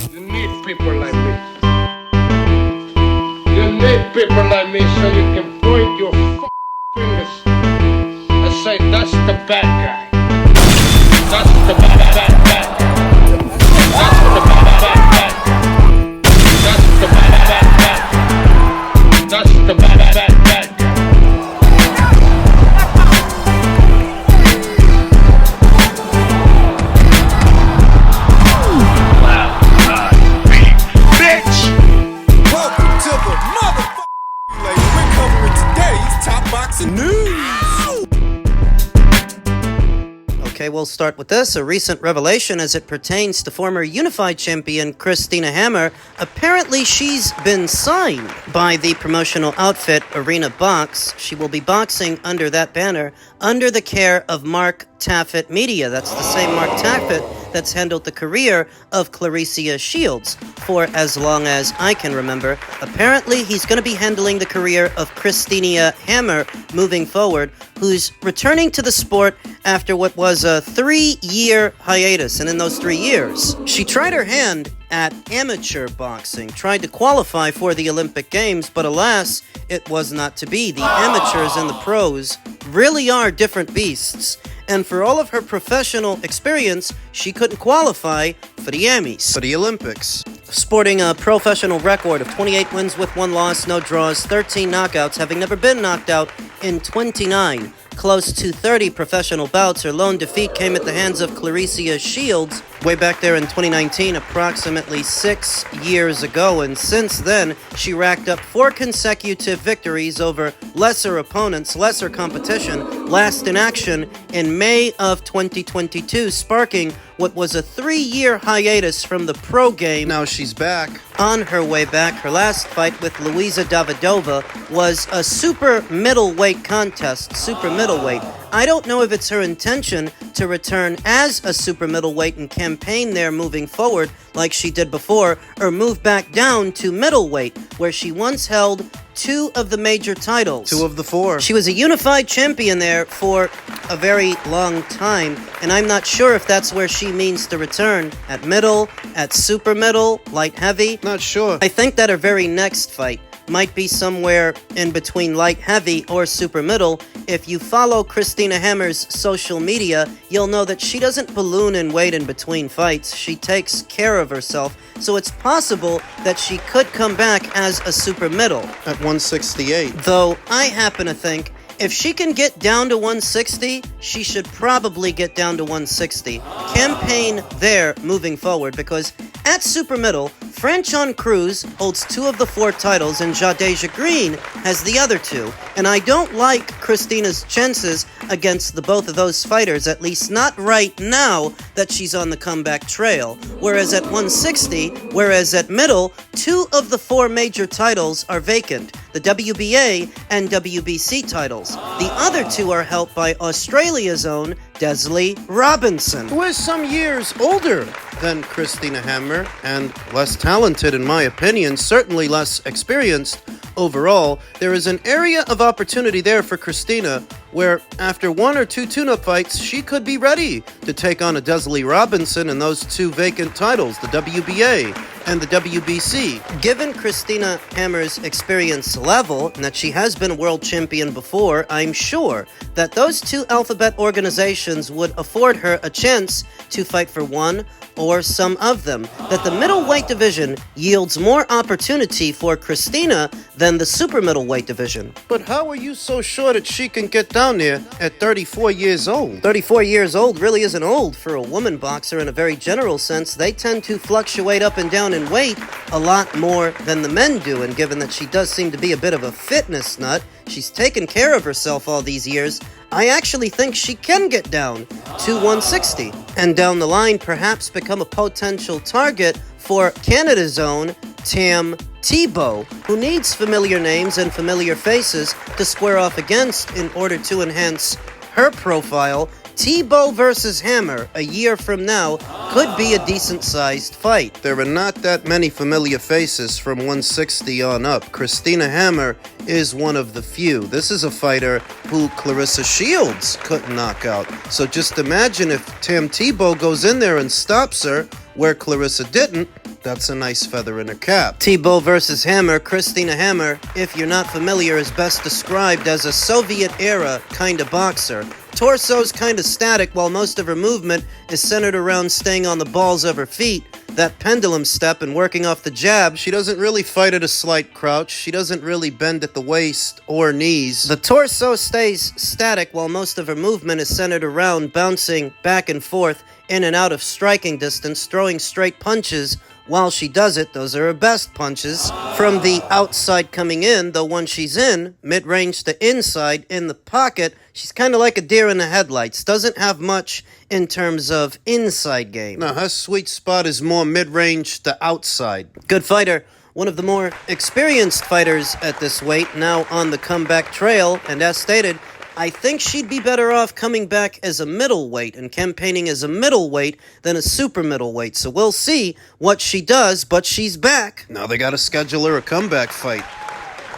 You need people like me. You need people like me so you can point your fingers and say, that's the bad guy. That's the bad guy. That's the bad guy. That's the bad guy. That's the bad guy. Okay, we'll start with this. A recent revelation as it pertains to former Unified Champion Christina Hammer. Apparently, she's been signed by the promotional outfit Arena Box. She will be boxing under that banner, under the care of Mark Taffet Media. That's the same Mark Taffet that's handled the career of Clarissa Shields for as long as I can remember. Apparently, he's going to be handling the career of Christina Hammer moving forward, who's returning to the sport after what was a 3-year hiatus. And in those 3 years, she tried her hand at amateur boxing, tried to qualify for the Olympic Games, but alas, it was not to be. The amateurs and the pros really are different beasts. And for all of her professional experience, she couldn't qualify for the Amis, for the Olympics. Sporting a professional record of 28 wins with 1 loss, no draws, 13 knockouts, having never been knocked out in 29. Close to 30 professional bouts. Her lone defeat came at the hands of Clarissa Shields way back there in 2019, approximately 6 years ago. And since then, she racked up 4 consecutive victories over lesser opponents, lesser competition, last in action in May of 2022, sparking what was a 3-year hiatus from the pro game. Now she's back. On her way back, her last fight with Luisa Davidova was a super middleweight contest, super middleweight. I don't know if it's her intention to return as a super middleweight and campaign there moving forward like she did before, or move back down to middleweight, where she once held 2 of the major titles. 2 of the 4. She was a unified champion there for a very long time, and I'm not sure if that's where she means to return. At middle, at super middle, light heavy. Not sure. I think that her very next fight might be somewhere in between light heavy or super middle. If you follow Christina Hammer's social media, you'll know that she doesn't balloon in weight in between fights. She takes care of herself, so it's possible that she could come back as a super middle at 168. Though I happen to think if she can get down to 160, she should probably get down to 160. Campaign there moving forward, because at super middle, Franchon Cruz holds 2 of the 4 titles and Jadeja Green has the other 2. And I don't like Christina's chances against the both of those fighters, at least not right now that she's on the comeback trail. Whereas at 160, whereas at middle, 2 of the 4 major titles are vacant, the WBA and WBC titles. The other 2 are held by Australia's own Desley Robinson, who is some years older than Christina Hammer and less talented in my opinion, certainly less experienced overall. There is an area of opportunity there for Christina where after 1 or 2 tune-up fights, she could be ready to take on a Desley Robinson in those 2 vacant titles, the WBA and the WBC. Given Christina Hammer's experience level, and that she has been a world champion before, I'm sure that those 2 alphabet organizations would afford her a chance to fight for one or some of them. That the middleweight division yields more opportunity for Christina than the super middleweight division. But how are you so sure that she can get down there at 34 years old? 34 years old really isn't old for a woman boxer in a very general sense. They tend to fluctuate up and down in weight a lot more than the men do, and given that she does seem to be a bit of a fitness nut, she's taken care of herself all these years, I actually think she can get down to 160, and down the line perhaps become a potential target for Canada's own Tam Tebow, who needs familiar names and familiar faces to square off against in order to enhance her profile. Tebow versus Hammer a year from now could be a decent-sized fight. There are not that many familiar faces from 160 on up. Christina Hammer is one of the few. This is a fighter who Clarissa Shields couldn't knock out. So just imagine if Tam Tebow goes in there and stops her where Clarissa didn't. That's a nice feather in her cap. Tebow versus Hammer, Christina Hammer, if you're not familiar, is best described as a Soviet-era kind of boxer. Torso's kind of static while most of her movement is centered around staying on the balls of her feet. That pendulum step and working off the jab, she doesn't really fight at a slight crouch. She doesn't really bend at the waist or knees. The torso stays static while most of her movement is centered around bouncing back and forth in and out of striking distance, throwing straight punches. While she does it, those are her best punches. From the outside coming in, though once she's in, mid-range to inside, in the pocket, she's kind of like a deer in the headlights. Doesn't have much in terms of inside game. No, her sweet spot is more mid-range to outside. Good fighter. One of the more experienced fighters at this weight, now on the comeback trail, and as stated, I think she'd be better off coming back as a middleweight and campaigning as a middleweight than a super middleweight. So we'll see what she does, but she's back. Now they gotta schedule her a comeback fight.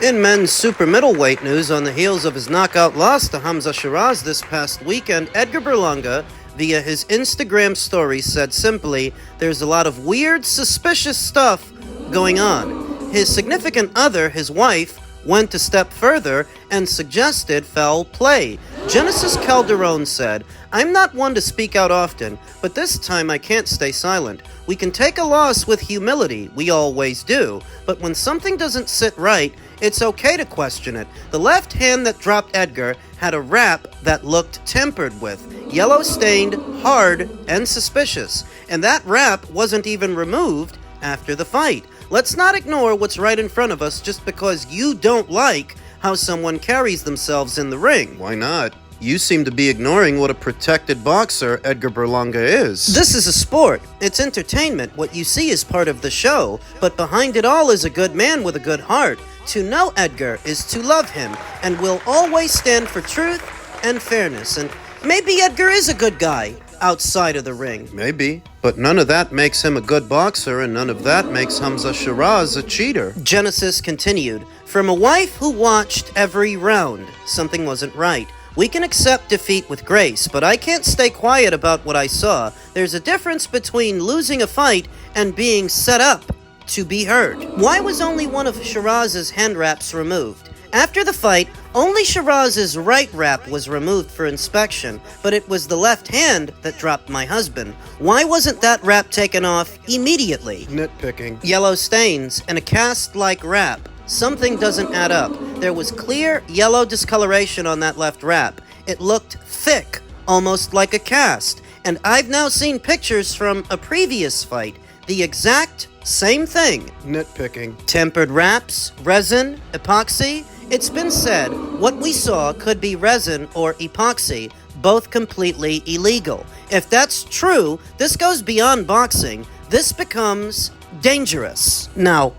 In men's super middleweight news, on the heels of his knockout loss to Hamza Shiraz this past weekend, Edgar Berlanga, via his Instagram story, said simply, "There's a lot of weird, suspicious stuff going on." His significant other, his wife, went a step further and suggested foul play. Genesis Calderon said, "I'm not one to speak out often, but this time I can't stay silent. We can take a loss with humility, we always do, but when something doesn't sit right, it's okay to question it. The left hand that dropped Edgar had a wrap that looked tempered with, yellow stained, hard, and suspicious, and that wrap wasn't even removed after the fight. Let's not ignore what's right in front of us just because you don't like how someone carries themselves in the ring." Why not? You seem to be ignoring what a protected boxer Edgar Berlanga is. This is a sport. It's entertainment. What you see is part of the show. But behind it all is a good man with a good heart. To know Edgar is to love him, and will always stand for truth and fairness. And maybe Edgar is a good guy outside of the ring. Maybe. But none of that makes him a good boxer, and none of that makes Hamza Shiraz a cheater. Genesis continued, "From a wife who watched every round, something wasn't right. We can accept defeat with grace, but I can't stay quiet about what I saw. There's a difference between losing a fight and being set up to be heard." Why was only one of Shiraz's hand wraps removed? After the fight, only Shiraz's right wrap was removed for inspection, but it was the left hand that dropped my husband. Why wasn't that wrap taken off immediately? Nitpicking. Yellow stains and a cast-like wrap. Something doesn't add up. There was clear yellow discoloration on that left wrap. It looked thick, almost like a cast. And I've now seen pictures from a previous fight. The exact same thing. Nitpicking. Tempered wraps, resin, epoxy. It's been said what we saw could be resin or epoxy, both completely illegal. If that's true, this goes beyond boxing. This becomes dangerous. Now,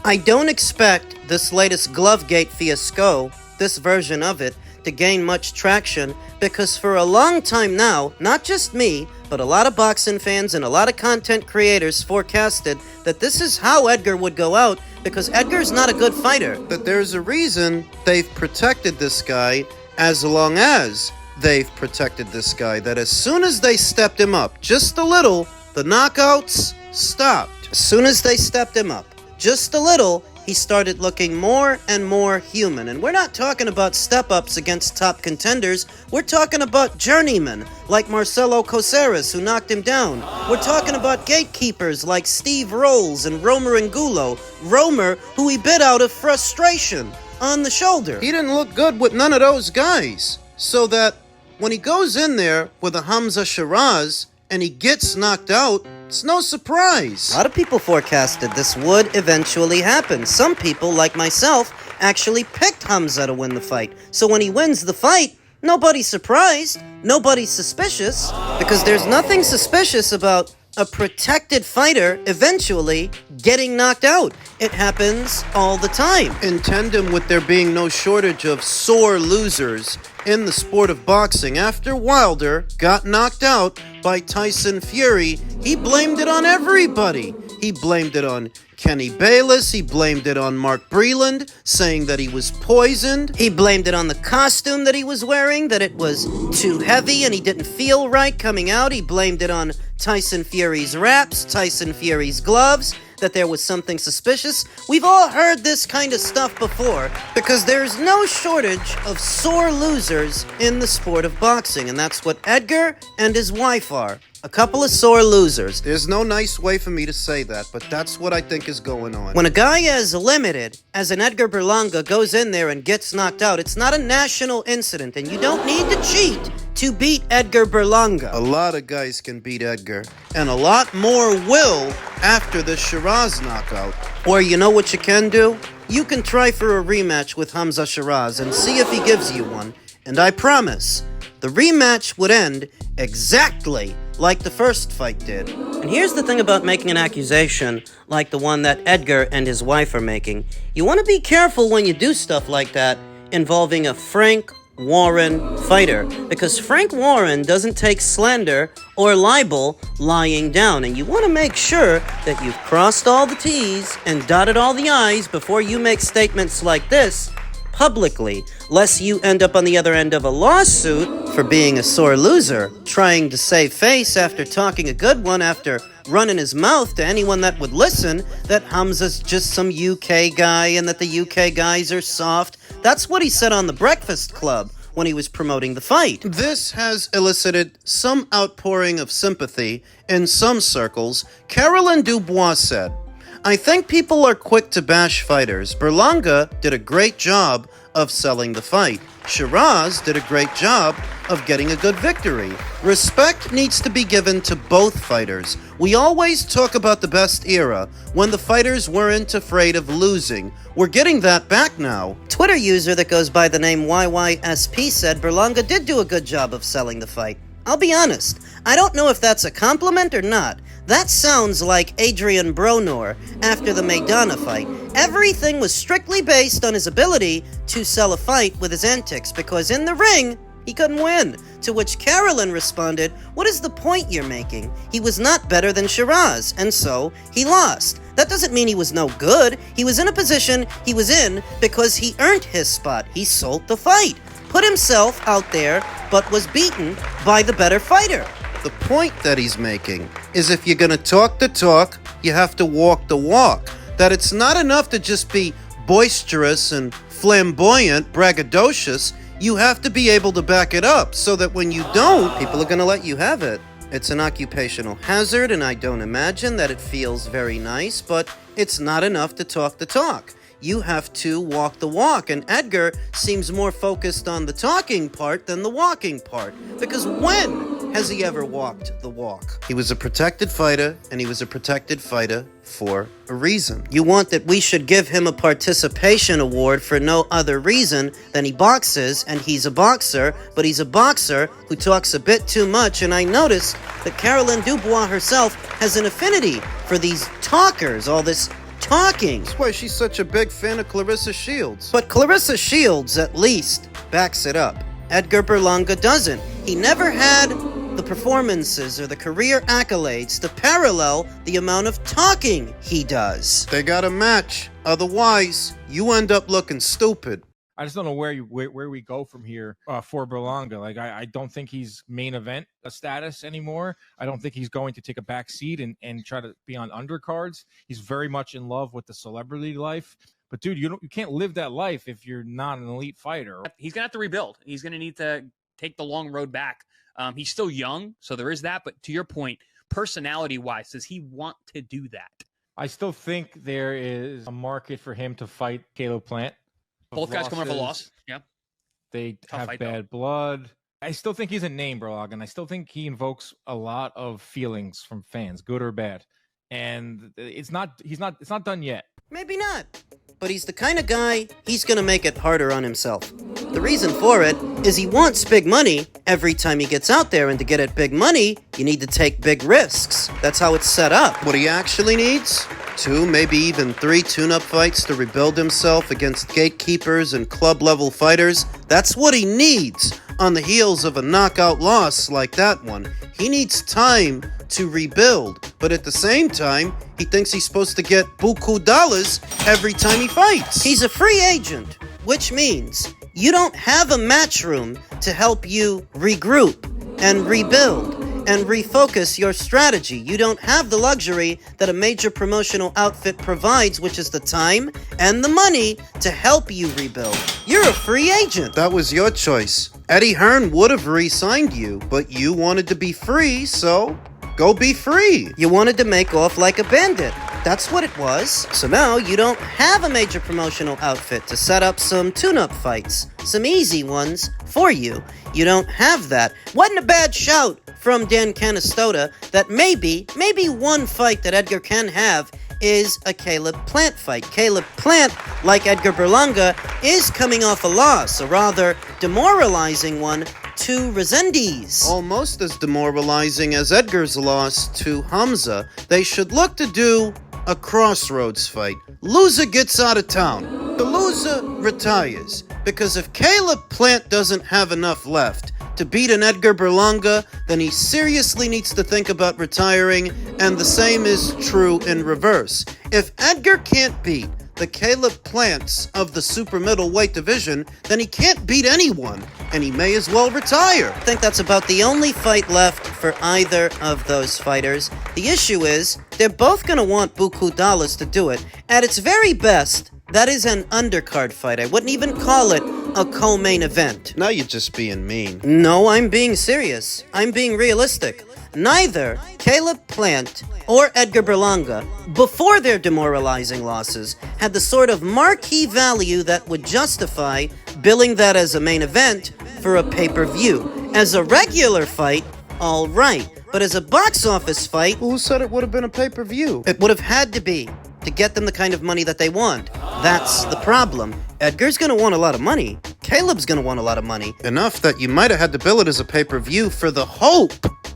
I don't expect this latest Glovegate fiasco, this version of it, to gain much traction because for a long time now, not just me, but a lot of boxing fans and a lot of content creators forecasted that this is how Edgar would go out because Edgar's not a good fighter. But there's a reason they've protected this guy as long as they've protected this guy, that as soon as they stepped him up just a little, the knockouts stopped. As soon as they stepped him up just a little, he started looking more and more human. And we're not talking about step-ups against top contenders. We're talking about journeymen like Marcelo Coceres, who knocked him down. We're talking about gatekeepers like Steve Rolls and Romer Angulo. Romer, who he bit out of frustration on the shoulder. He didn't look good with none of those guys. So that when he goes in there with a Hamza Shiraz and he gets knocked out, it's no surprise. A lot of people forecasted this would eventually happen. Some people, like myself, actually picked Hamza to win the fight. So when he wins the fight, nobody's surprised, nobody's suspicious, because there's nothing suspicious about a protected fighter eventually getting knocked out. It happens all the time. In tandem with there being no shortage of sore losers in the sport of boxing, after Wilder got knocked out by Tyson Fury, he blamed it on everybody. He blamed it on Kenny Bayless, he blamed it on Mark Breland, saying that he was poisoned. He blamed it on the costume that he was wearing, that it was too heavy and he didn't feel right coming out. He blamed it on Tyson Fury's wraps, Tyson Fury's gloves. that there was something suspicious. We've all heard this kind of stuff before, because there's no shortage of sore losers in the sport of boxing, and that's what Edgar and his wife are. A couple of sore losers. There's no nice way for me to say that, but that's what I think is going on. When a guy as limited as an Edgar Berlanga goes in there and gets knocked out, it's not a national incident, and you don't need to cheat to beat Edgar Berlanga. A lot of guys can beat Edgar, and a lot more will after the Shiraz knockout. Or you know what you can do? You can try for a rematch with Hamza Shiraz and see if he gives you one. And I promise, the rematch would end exactly like the first fight did. And here's the thing about making an accusation like the one that Edgar and his wife are making. You want to be careful when you do stuff like that involving a Frank Warren fighter, because Frank Warren doesn't take slander or libel lying down, and you want to make sure that you've crossed all the T's and dotted all the I's before you make statements like this publicly, lest you end up on the other end of a lawsuit for being a sore loser, trying to save face after talking a good one, after running his mouth to anyone that would listen that Hamza's just some UK guy and that the UK guys are soft. That's what he said on The Breakfast Club when he was promoting the fight. This has elicited some outpouring of sympathy in some circles. Carolyn Dubois said, "I think people are quick to bash fighters. Berlanga did a great job of selling the fight. Shiraz did a great job of getting a good victory. Respect needs to be given to both fighters. We always talk about the best era, when the fighters weren't afraid of losing. We're getting that back now." Twitter user that goes by the name YYSP said Berlanga did do a good job of selling the fight. I'll be honest, I don't know if that's a compliment or not. That sounds like Adrian Bronor after the Maidana fight. Everything was strictly based on his ability to sell a fight with his antics, because in the ring, he couldn't win. To which Carolyn responded, "What is the point you're making? He was not better than Shiraz, and so he lost. That doesn't mean he was no good. He was in a position he was in because he earned his spot. He sold the fight, put himself out there, but was beaten by the better fighter." The point that he's making is if you're going to talk the talk, you have to walk the walk. That it's not enough to just be boisterous and flamboyant, braggadocious. You have to be able to back it up so that when you don't, people are going to let you have it. It's an occupational hazard, and I don't imagine that it feels very nice, but it's not enough to talk the talk. You have to walk the walk, and Edgar seems more focused on the talking part than the walking part, because when has he ever walked the walk? He was a protected fighter, and he was a protected fighter for a reason. You want that we should give him a participation award for no other reason than he boxes, and he's a boxer, but he's a boxer who talks a bit too much, and I noticed that Carolyn Dubois herself has an affinity for these talkers, all this talking. That's why she's such a big fan of Clarissa Shields. But Clarissa Shields at least backs it up. Edgar Berlanga doesn't. He never had the performances or the career accolades to parallel the amount of talking he does. They got a match. Otherwise, you end up looking stupid. I just don't know where we go from here for Berlanga. Like, I don't think he's main event status anymore. I don't think he's going to take a back seat and try to be on undercards. He's very much in love with the celebrity life. But, dude, you can't live that life if you're not an elite fighter. He's going to have to rebuild. He's going to need to take the long road back. He's still young, so there is that. But to your point, personality-wise, does he want to do that? I still think there is a market for him to fight Caleb Plant. Both guys coming off a loss. Yeah. They Tough have fight, bad blood. I still think he's a name, Berlanga, and I still think he invokes a lot of feelings from fans, good or bad. And it's not done yet. Maybe not. But he's the kind of guy, he's gonna make it harder on himself. The reason for it is he wants big money every time he gets out there, and to get at big money, you need to take big risks. That's how it's set up. What he actually needs? 2, maybe even 3 tune-up fights to rebuild himself against gatekeepers and club-level fighters. That's what he needs on the heels of a knockout loss like that one. He needs time to rebuild, but at the same time, he thinks he's supposed to get buku dollars every time he fights. He's a free agent, which means you don't have a matchroom to help you regroup and rebuild. and refocus your strategy. You don't have the luxury that a major promotional outfit provides, which is the time and the money to help you rebuild. You're a free agent. That was your choice. Eddie Hearn would have re-signed you, but you wanted to be free, so go be free. You wanted to make off like a bandit. That's what it was. So now you don't have a major promotional outfit to set up some tune-up fights, some easy ones for you. You don't have that. Wasn't a bad shout from Dan Canastota that maybe one fight that Edgar can have is a Caleb Plant fight. Caleb Plant, like Edgar Berlanga, is coming off a loss, a rather demoralizing one to Resendiz. Almost as demoralizing as Edgar's loss to Hamza. They should look to do a crossroads fight. Loser gets out of town. The loser retires. Because if Caleb Plant doesn't have enough left to beat an Edgar Berlanga, then he seriously needs to think about retiring, and the same is true in reverse. If Edgar can't beat the Caleb Plants of the super middleweight division, then he can't beat anyone, and he may as well retire. I think that's about the only fight left for either of those fighters. The issue is, they're both going to want buku dollars to do it. At its very best, that is an undercard fight. I wouldn't even call it a co-main event. Now you're just being mean. No, I'm being serious. I'm being realistic. Neither Caleb Plant or Edgar Berlanga, before their demoralizing losses, had the sort of marquee value that would justify billing that as a main event for a pay-per-view. As a regular fight, all right. But as a box office fight, Who said it would have been a pay-per-view? it would have had to be to get them the kind of money that they want. That's the problem. Edgar's gonna want a lot of money. Caleb's gonna want a lot of money. Enough that you might have had to bill it as a pay-per-view for the hope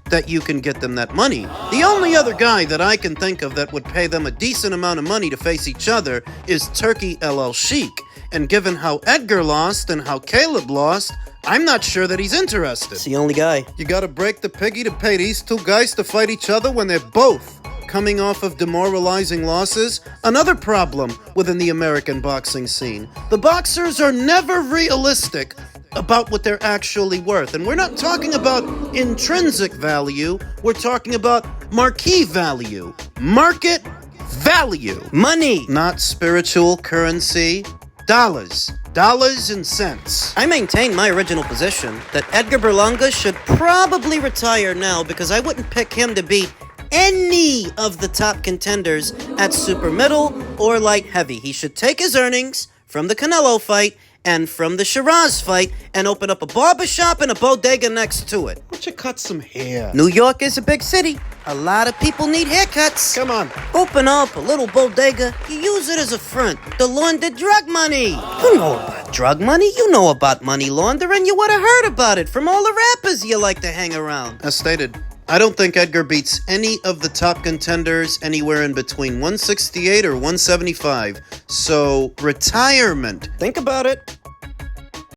that you can get them that money. The only other guy that I can think of that would pay them a decent amount of money to face each other is Turkey El Sheikh. And given how Edgar lost and how Caleb lost, I'm not sure that he's interested. It's the only guy. You gotta break the piggy to pay these two guys to fight each other when they're both coming off of demoralizing losses. Another problem within the American boxing scene. The boxers are never realistic about what they're actually worth. And we're not talking about intrinsic value, we're talking about marquee value. Market value. Money! Not spiritual currency. Dollars. Dollars and cents. I maintain my original position that Edgar Berlanga should probably retire now because I wouldn't pick him to beat any of the top contenders at super middle or light heavy. He should take his earnings from the Canelo fight and from the Shiraz fight and open up a barbershop and a bodega next to it. Why don't you cut some hair? New York is a big city. A lot of people need haircuts. Come on. Open up a little bodega. You use it as a front to launder drug money. You know about drug money. You know about money laundering. You would have heard about it from all the rappers you like to hang around. As stated, I don't think Edgar beats any of the top contenders anywhere in between 168 or 175. So, retirement. Think about it.